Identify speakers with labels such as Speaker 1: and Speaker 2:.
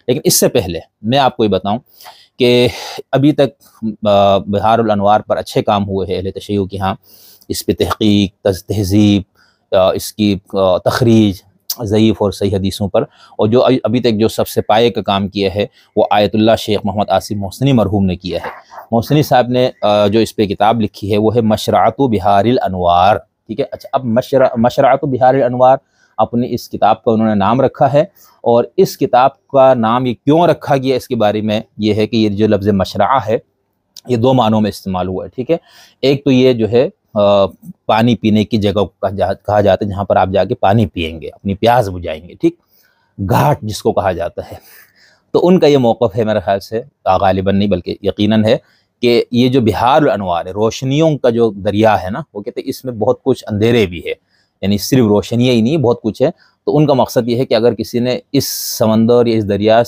Speaker 1: لیکن اس سے پہلے میں آپ کو یہ بتاؤں کہ ابھی تک بحار الانوار پر اچھے کام ہوئے ہیں اہل تشیع کے ہاں، اس پہ تحقیق، تہذیب، اس کی تخریج ضعیف اور صحیح حدیثوں پر، اور جو ابھی تک جو سب سے پائے کا کام کیا ہے وہ آیت اللہ شیخ محمد آصف محسنی مرحوم نے کیا ہے۔ محسنی صاحب نے جو اس پہ کتاب لکھی ہے وہ ہے مشرعۃ بحار الانوار، ٹھیک ہے۔ اچھا، اب مشرعۃ بحار الانوار اپنی اس کتاب کا انہوں نے نام رکھا ہے، اور اس کتاب کا نام یہ کیوں رکھا گیا اس کے بارے میں یہ ہے کہ یہ جو لفظ مشرعہ ہے یہ دو معنوں میں استعمال ہوا ہے، ٹھیک ہے۔ ایک تو یہ جو ہے پانی پینے کی جگہ کہا جاتا ہے جہاں پر آپ جا کے پانی پئیں گے، اپنی پیاس بجھائیں گے، ٹھیک، گھاٹ جس کو کہا جاتا ہے۔ تو ان کا یہ موقف ہے میرے خیال سے، غالباً نہیں بلکہ یقیناً ہے، کہ یہ جو بحار الانوار ہے، روشنیوں کا جو دریا ہے نا، وہ کہتے ہیں اس میں بہت کچھ اندھیرے بھی ہے، یعنی صرف روشنیاں ہی نہیں، بہت کچھ ہے۔ تو ان کا مقصد یہ ہے کہ اگر کسی نے اس سمندر یا اس دریا